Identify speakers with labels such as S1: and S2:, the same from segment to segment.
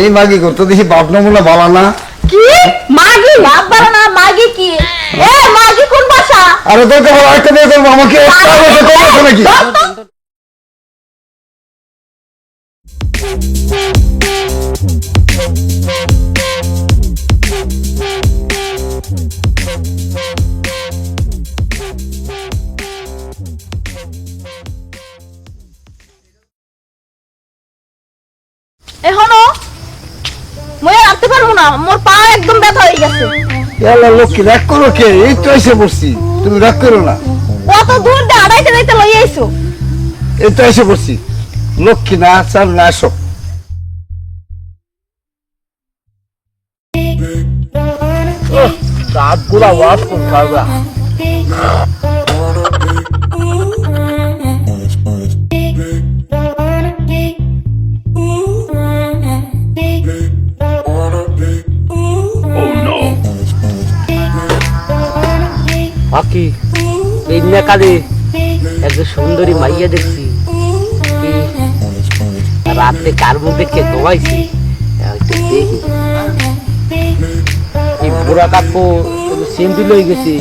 S1: এই মাগি করতে দেখি বাপ নমুনা ভালো না।
S2: কি মাগি? বাপ বাড়া না, মাগি কি? এ মাগি কোন ভাষা?
S1: আরে তোকে বড় একটা দিয়ে করবো, আমাকে একটা বসে করবো নাকি?
S2: এখনো মই আর আনতে পারবো না, মোর পা একদম ব্যথা হয়ে গেছে।
S1: এলা লক্ষ্মী রাগ করো কে? এই তো এসে পড়ছি, তুমি রাগ করো না।
S2: কত দূর দিয়ে আড়াইতে যাইতে লই আইছো।
S1: এই তো এসে পড়ছি, লক্ষ্মী না চাল না আসো। রাত গুলা ওয়াশ করতে পারবা।
S3: বাকি এই কালে একজন সুন্দরী মাইয়া দেখছি, রাতে কার মুখ দেখে ঘুমাইছি। দেখি এই বুড়া কাকু সেমবি লই গেছি,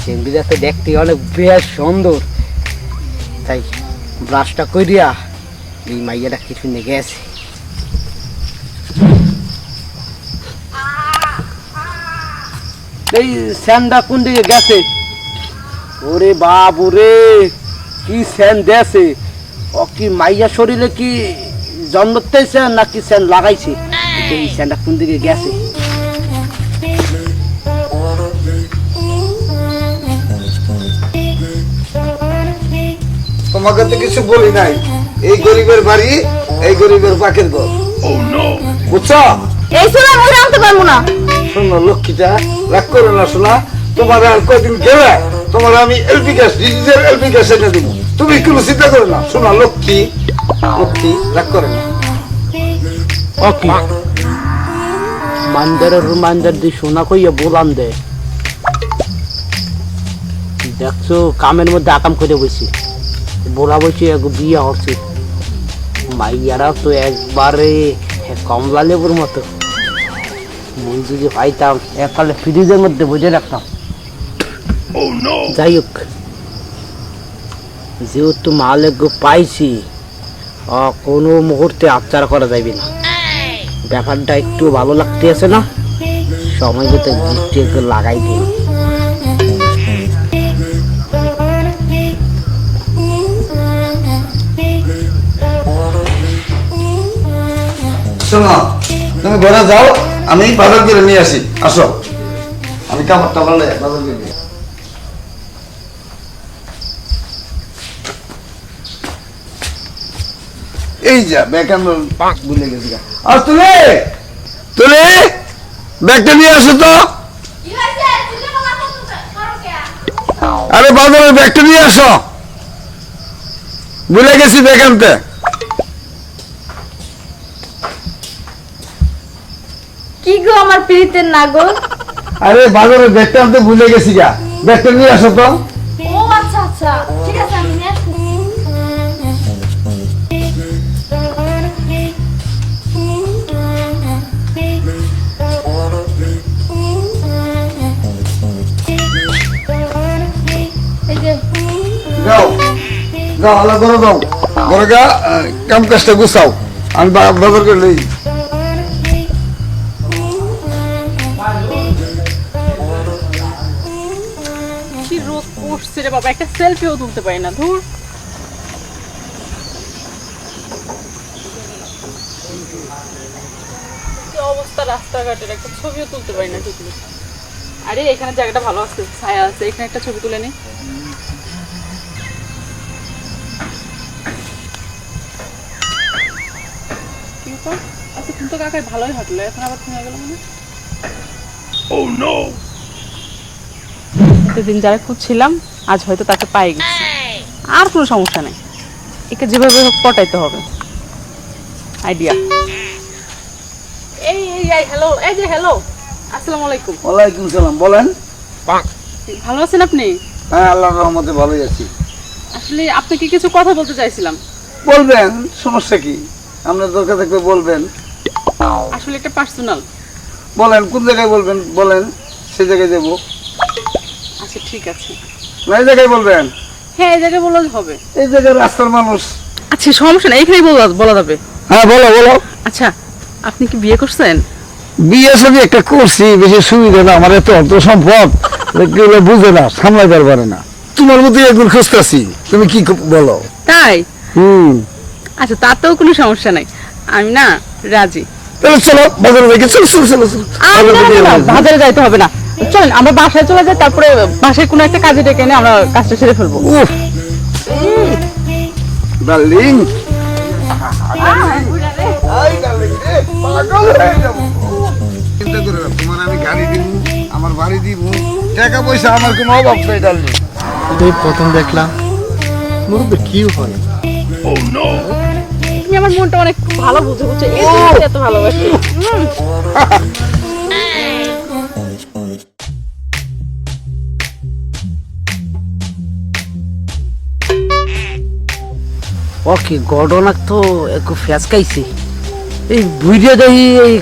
S3: সেমবিটা তো দেখতে অনেক বেশ সুন্দর, তাই ব্রাশটা করিয়া এই মাইয়াটা কিছু নিয়ে গেছে। এই স্যান্ডা কোন দিকে গেছে? ওরে বাবু রে, কি স্যান দেছে! ও কি মাইয়া শরীরে কি জন্মতেছে নাকি স্যান লাগাইছে? এই স্যান্ডা কোন দিকে গেছে?
S1: তোমাকে তো কিছু বলি নাই, এই গরিবের বাড়ি, এই গরিবের পাখির ঘর, বুঝছো?
S2: এই শোনা মই আনতে পারবো না।
S1: শোনো লক্ষ্মীটা, রাগ করো না শোনা। তোমার আর কয়দিন গেলে তোমার আমি LP gas, digital LP gas এনে দিব, তুমি কোনো চিন্তা করো না। শোনা লক্ষ্মী, লক্ষ্মী রাগ করে না।
S3: ওকে মান্দারের মান্দার দিয়ে সোনা কইয়া বলান দে। দেখছো কামের মধ্যে আকাম করে বসি, বলা বসে এক বিয়ে হচ্ছে। মাইয়ারা তো একবারে কমলা লেবুর মতো, মুই যদি পাইতাম এককালে ফ্রিজের মধ্যে বুঝে রাখতাম। যাই হোক, যেহেতু মাল এক পাইছি, কোনো মুহূর্তে আবচার করা যাবে না। ব্যাপারটা একটু ভালো লাগতে আছে না, সময় মতো গিফট একটু লাগাই দিন।
S1: শোনো, তুমি ঘরে যাও, আমি বাজার করে নিয়ে আসি। আসো, আমি কাপড় টাপড় বাজার করে নিয়ে। এই যা ব্যাগ আমরা ভুলে গেছি। আর তুলে তুলে ব্যাগটা নিয়ে আসো তো। আরে বাজারের ব্যাগটা নিয়ে আসো, ভুলে গেছি ব্যাগ আনতে।
S2: কি গো আমার প্রীতের নাগর?
S1: আরে বাজারের ব্যাগটা আনতে ভুলে গেছি গা, ব্যাগটা নিয়ে আসো তো।
S2: ও আচ্ছা আচ্ছা, ঠিক আছে আমি নিয়ে আসছি। এই যে
S1: যাও যাও, আল্লাহ ঘরে যাও, ঘরে গা কাম কাজটা গুছাও, আমি বাজার করে লই।
S4: কি রোদ পড়ছে রে বাবা, একটা সেলফিও তুলতে পারি না। ধুর, কি অবস্থা রাস্তাঘাটের, একটা ছবিও তুলতে পারি না ঠিক মতো। আরে এখানে জায়গাটা ভালো আছে, ছায়া আছে, এখানে একটা ছবি তুলে নি। কি ব্যাপার? আচ্ছা তুমি তো কাকাই ভালোই হাঁটলে, এখন আবার থেমে গেল মানে। এতদিন যারা খুঁজছিলাম আজ হয়তো তাকে পাই গেছি, আর কোনো সমস্যা নেই, একে যেভাবে হোক পটাইতে হবে। আইডিয়া। এই এই এই হ্যালো, এই যে হ্যালো, আসসালামু আলাইকুম।
S1: ওয়ালাইকুম সালাম, বলেন।
S4: ভালো আছেন আপনি?
S1: হ্যাঁ আল্লাহর রহমতে ভালোই আছি।
S4: আসলে আপনাকে কিছু কথা বলতে চাইছিলাম।
S1: বলবেন, সমস্যা কি? আপনার দরকার থাকলে বলবেন।
S4: আসলে একটা পার্সোনাল।
S1: বলেন কোন জায়গায় বলবেন, বলেন সেই জায়গায় যাবো।
S4: আচ্ছা ঠিক আছে।
S1: না এই জায়গায় বলবেন?
S4: হ্যাঁ এই জায়গায় বললে হবে।
S1: এই জায়গায় রাস্তার মানুষ।
S4: আচ্ছা সমস্যা নেই, এখানেই বলা যাবে।
S1: হ্যাঁ বলো বলো।
S4: আচ্ছা আপনি কি বিয়ে করছেন?
S1: বিয়ে সাথে একটা করছি, বেশি সুবিধা না, আমার এত অর্থ সম্পদ এগুলো বুঝে না, সামলাইতে পারে না। তোমার মধ্যে একজন খুঁজতেছি, তুমি কি বলো?
S4: তাই?
S1: হুম,
S4: আচ্ছা তাতেও কোনো সমস্যা নাই, আমি না রাজি।
S1: তাহলে চলো বাজারে যাই। চলো চলো চলো চলো।
S4: বাজারে যাইতে হবে না, চলেন আমরা বাসায় চলে যাই, তারপরে বাসায় কোনো একটা কাজে ডেকে এনে আমরা কাজটা সেরে ফেলবো।
S1: উফ ডার্লিং, চিন্তা করে না, তোমার আমি গাড়ি দিব, আমার বাড়ি দিব, টাকা পয়সা আমার কোনো অভাব নেই ডার্লিং।
S5: এই প্রথম দেখলাম মুরব্বী কি হয়।
S4: তুমি আমার মনটা অনেক ভালো বুঝে বুঝে এই জন্য এত ভালোবাসি।
S3: ওকে ঘটনা তো একটু ফেসকাইছি। এই বুঝে দেখি এই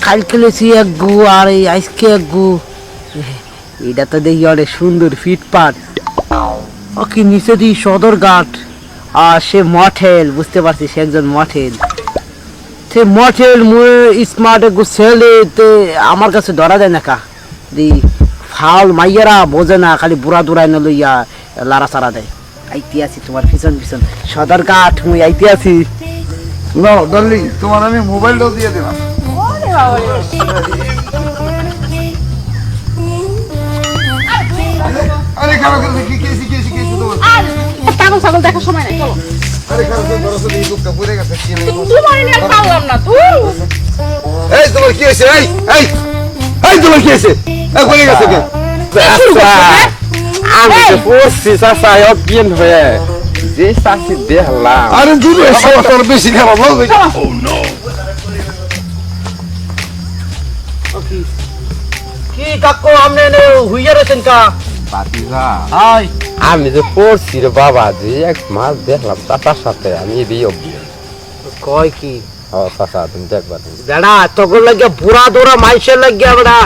S3: কাল খেলেছি এক গু আর এই আজকে এক গু, এটা তো দেখি অনেক সুন্দর ফিটপাট। ওকে নিচে দিই সদরঘাট, আর সে মঠেল, বুঝতে পারছি সে একজন মঠেল। সে মঠেল স্মার্ট একটু ছেলেতে আমার কাছে ধরা দেয় না কা দি ফাউল মাইয়ারা বোঝে না, খালি বুড়া দুরাই না লইয়া লারা চারা দেয়। আইতে আছি তোমার পিছন পিছন সদরঘাট, মুই আইতে আছি।
S1: নাও ডার্লিং, তোমার আমি মোবাইলটাও দিয়ে দিলাম। আরে খারাপ করে কি কেসি কেসি কেসি তোমার।
S4: পাগল ছাগল দেখার সময় নাই, চলো।
S1: আরে খারাপ করে বড় সলি দুঃখটা পড়ে গেছে কি নেই।
S4: তোমার নিয়ে আর পারলাম না তুই।
S1: এই তোমার কি হইছে? এই এই এই তোমার কি হইছে? এই পড়ে গেছে কে?
S5: আমি তো পড়ছি চাচা অজ্ঞান হয়ে যে চাষি দেখলাম।
S1: আরে দূরে সব তোর বেশি খারাপ হবে।
S3: কি কাকু আমনে হুইয়া রয়েছেন কা?
S5: বাতিজা
S3: হাই
S5: আমি যে পড়ছি রে বাবা, যে এক মাস দেখলাম চাচার সাথে, আমি এদিকে অজ্ঞান।
S3: কয় কি
S5: ও চাচা তুমি দেখবা তুমি।
S3: বেড়া তখন লাগিয়া বুড়া দৌড়া মাইসের লাগিয়া বেড়া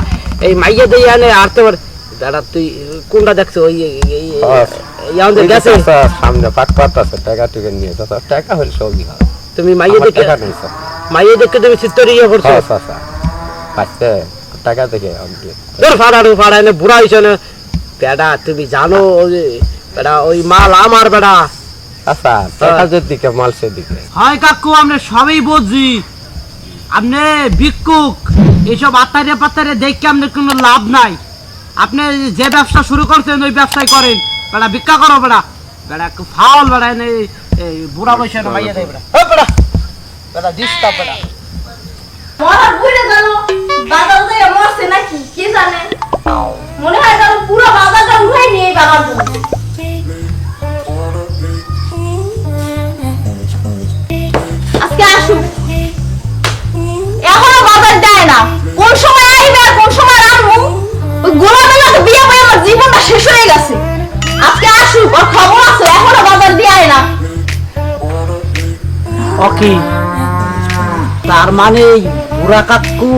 S3: এই মাইয়া দিয়ে আনে আরতে পারে। বেড়া তুই কোনটা দেখছো? ওই ইয়াতে গেছে
S5: চাচা সামনে পাট পাট আছে, টাকা টুকে নিয়ে চাচা, টাকা হলে সবই হয়।
S3: তুমি মাইয়া
S5: আমার
S3: দেখে,
S5: টাকা নেই স্যার।
S3: মাইয়া দেখে তুমি চিত্তরি ইয়ে করছো।
S5: হ্যাঁ চাচা পাচ্ছে টাকা থেকে অজ্ঞান।
S3: তোর ফাড়ানো ফাড়াইনে বুড়া হইছে না বেড়া। তুমি জানো বেড়া ওই মাল আমার বেড়া।
S5: চাচা টাকা যেদিকে মাল সেদিকে।
S3: হয় কাকু আমরা সবই বুঝছি, আপনি ভিক্ষুক, এইসব আত্মারে পাত্তারে দেখে আপনার কোনো লাভ নাই। আপনি যে ব্যবসা শুরু করছেন ওই ব্যবসায় করেন, বেড়া ভিক্ষা করো বেড়া। বেড়া একটু ফাউল বেড়া, এই বুড়া বয়সে মাইয়া দেয় বেড়া। বেড়া বেড়া ডিস্টার্ব বেড়া।
S2: মরা বুড়ে গেল, বাজার থেকে মরছে নাকি কে জানে। মনে হয় যেন পুরো বাজারটা উঠাই নিয়ে বাবার জন্য। আজকে আসুক, এখনো বাজার দেয় না। কোন সময় আইবে আর কোন সময় আনবো? ওই গোলামেলা তো বিয়ে করে আমার জীবনটা শেষ হয়ে গেছে। আজকে আসুক, ওর খবর আছে, এখনো বাজার দিয়ে না।
S3: ওকে তার মানে এই বুড়া কাকু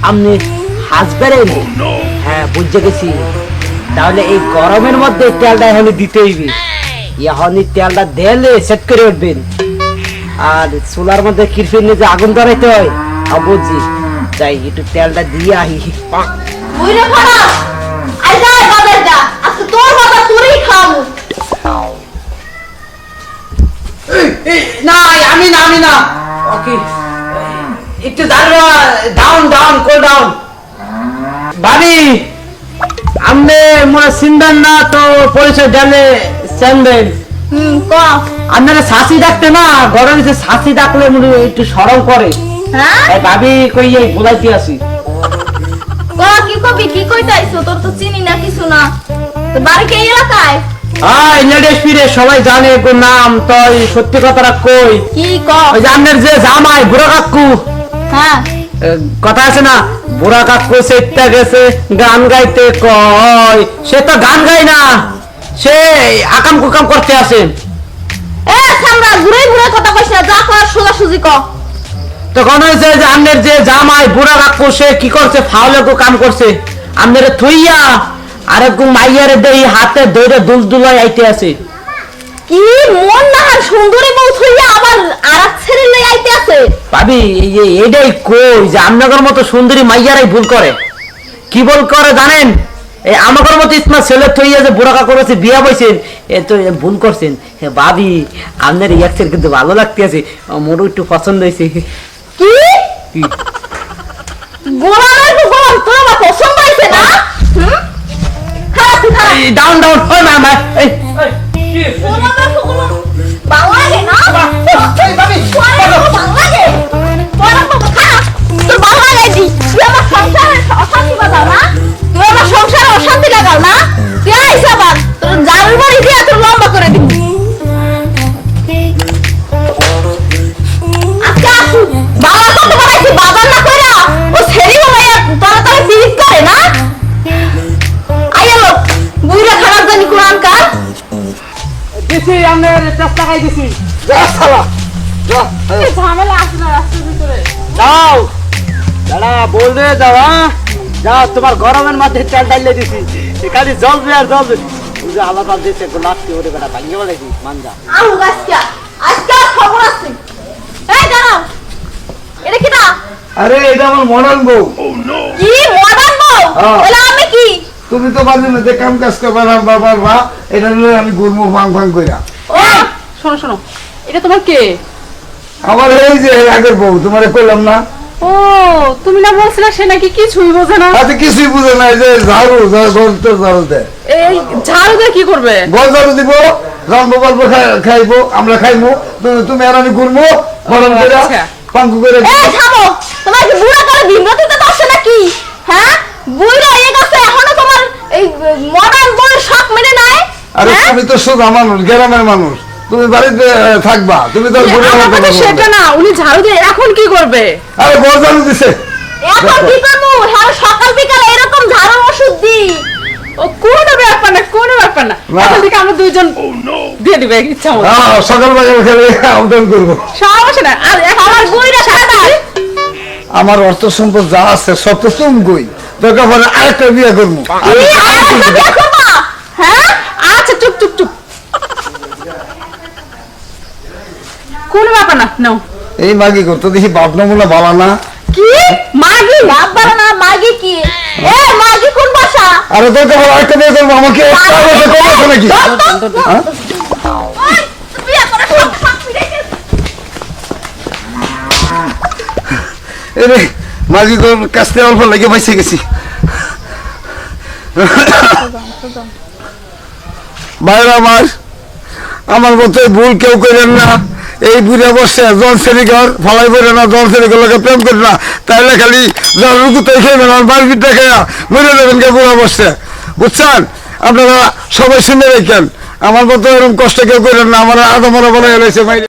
S3: আপনি হাসবেন? হ্যাঁ বুঝে গেছি। তাহলে এই গরমের মধ্যে তেলটা এখন দিতে হইবে, এখন তেলটা দিলে সেট করে উঠবেন। আর চুলার মধ্যে কিরফির নিয়ে যে আগুন ধরাইতে হয় বুঝছি, যাই একটু তেলটা দিয়ে আহি।
S2: বুইরে ফাড়া আই যাই বাজার যা, আজকে তোর বাজার তোরই খাবো।
S3: না আমি না আমি না। ওকে একটু ডাউন ডাউন কোল ডাউন। ভাবি আপনি মনে চিনবেন না তো, পরিচয় জানলে চিনবেন।
S2: ক
S3: আপনারা শাসি ডাকতে না, গরমে যে শাসি ডাকলে মনে একটু সরম করে।
S2: হ্যাঁ
S3: এই ভাবি কই এই বলাইতে আসি।
S2: ক কি কবি কি কইতে আইছো? তোর তো চিনি না কিছু না। তো বাড়ি কে এলাকায়?
S3: লেডিস ফিরে সবাই জানে গো নাম, তো সত্যি কথাটা কই।
S2: কি ক?
S3: ওই যে আপনার যে জামাই বুড়া কাকু,
S2: হ্যাঁ
S3: কথা আছে না, বুড়া কাকু সেটা গেছে গান গাইতে, কয় সে তো গান গায় না, সে আকাম কুকাম করতে আসে।
S2: এ সামরা ঘুরে ঘুরে কথা কইছ না, যা কর সোজা সুজি ক।
S3: তখন হয়েছে যে আমনের যে জামাই বুড়া কাকু সে কি করছে ফাউলে কাম করছে আমনের থইয়া আর একটু মাইয়ারে দেই হাতে ধরে দুলদুলাই আইতে আছে।
S2: কি মন না হয় সুন্দরী বউ থইয়া আবার আরেক ছেলে লই আইতে আছে।
S3: ভাবি এই যে এটাই কই যে আমনগর মতো সুন্দরী মাইয়ারাই ভুল করে। কি ভুল করে জানেন? এই আমাদের মতো স্মার্ট ছেলে থইয়া যে বুড়া কাকু করেছে বিয়া বইছেন এ তো ভুল করছেন। ভাবি আপনার ইয়াক্সের কিন্তু ভালো লাগতে আছে, মোরও একটু পছন্দ হয়েছে।
S2: কি
S3: কি
S2: গোলামের গোলাম তোর আমার পছন্দ হইছে না? খারাপ খারাপ
S3: ডাউন ডাউন ওই মা মা এই
S2: গোলামের গোলাম বাংলা লাগে না? এই বাবি বাংলা লাগে তোরা তো খারাপ তোর বাংলা লাগে তুই আমার সংসারে অশান্তি বাঁধাও না, তুই আমার সংসারে অশান্তি লাগাও না, তুই আইস আবার তোর জারুর বাড়ি দিয়ে তোর লম্বা করে দিবি। আজকে আসু বাবা কত বানাইছি বাজার না কইরা ও ছেড়ি বানাইয়া তারা তারা পিরিত করে না। আইলো বুইরা খারাপ জানি কোরআন কার
S3: দিছি আমনের চেষ্টা খাই দিছি।
S1: যা শালা যা।
S4: ঝামেলা আছে না রাস্তার ভিতরে।
S3: যাও দাঁড়া বলবে যাও হ্যাঁ যাও, তোমার গরমের মধ্যে তেল ডাইলে দিছি এখানে জ্বলবে আর জ্বলবে। বুঝে আলাদা দিচ্ছে লাগতে ওরে বেটা ভাঙিয়ে বলে কি মানজা
S2: আহু আজকে আজকে খবর আছে। এই দাঁড়াও এটা কি না?
S1: আরে এটা আমার মডার্ন বউ।
S2: কি মডার্ন বউ?
S1: হ্যাঁ।
S2: বলে আমি কি?
S1: তুমি তো বাড়ির মধ্যে কাম কাজ করবা না বাবার মা, এটা নিয়ে আমি ঘুরবো ফাং ফাং কইরা।
S2: ও
S4: শোনো শোনো, এটা তোমার কে?
S1: আমার এই যে আগের বউ তোমারে কইলাম না,
S4: ও তুমি না বলছিলে সে নাকি কিছুই বোঝে না।
S1: হাতে কিছুই বুঝে নাই যে ঝাড়ু ঝাড়ু দেয়।
S4: এই ঝাড়ু দিয়ে কি করবে?
S1: ঘর ঝাড়ু দিব, রান্না বাড়বো খাইবো, আমরা খাইবো, তুমি আর আমি ঘুরবো গরম করে
S4: আচ্ছা।
S1: পাঙ্কু করে।
S2: এই থামো, তোমার কি বুড়া করে বিমরতিতে বসে নাকি? হ্যাঁ বুড়া হয়ে গেছে এখনো তোমার এই মডার্ন বউয়ের শখ মেনে নাই?
S1: আরে
S2: হ্যাঁ?
S1: তুমি তো সোজা মানুষ, গ্রামের মানুষ, তুমি বাড়িতে থাকবা, তুমি তো আর ঘুরে
S4: আমার
S1: বেড়াতে
S4: কথা
S1: পারবে
S4: সেটা
S1: না।
S4: না, উনি ঝাড়ু দিয়ে এখন কি করবে?
S1: আরে ঘর ঝাড়ু দিছে।
S2: এখন কি করবো? হ্যাঁ সকাল বিকাল এরকম ঝাড়ুর ওষুধ দিই।
S4: ও কোনো ব্যাপার না, কোনো ব্যাপার না।
S1: না।
S4: এখন থেকে আমরা দুইজন দিয়ে দিবে ইচ্ছা মতো।
S1: সকাল বাজার খেলে আবেদন করবো।
S4: সমস্যা না। আর
S2: আমার বুড়িরা সাদা
S1: আমার অর্থ সম্পদ যা আছে সব তো তুমি কই, দরকার পড়ে আরেকটা বিয়ে করবো।
S2: তুমি আরেকটা বিয়ে করবা? হ্যাঁ
S4: আচ্ছা চুপ চুপ চুপ, কোনো ব্যাপার না। নাও।
S1: এই মাগি করতো দেখি বাপ নমুনা ভালো না।
S2: কি মাগি? বাবা না মাগি কি? এ মাগি কোন ভাষা?
S1: আরে দরকার পড়ে আরেকটা বিয়ে করবো, আমাকে একটা বছর কম আছে নাকি? হ্যাঁ?
S2: ওই বিয়ে করে সব সব ফিরে গেছে।
S1: এরে মাগি তোর কাছ থেকে অল্প লেগে বাইসে গেছি। ভাইরা আমার মতো ভুল কেউ করেন না। এই বুড়ে বসে জল শ্রেণীঘর ফালাই পড়ে না, জল শ্রেণীঘর লোকে প্রেম করে না, তাইলে খালি জল রুকুতে খেয়ে না বারবিটা খেয়া মরে দেবেন কে বুড়া বসছে, বুঝছেন? আপনারা সবাই শুনে রেখেন, আমার মতো এরকম কষ্ট কেউ করেন না। আমার আদমরা বলে গেছে ভাই।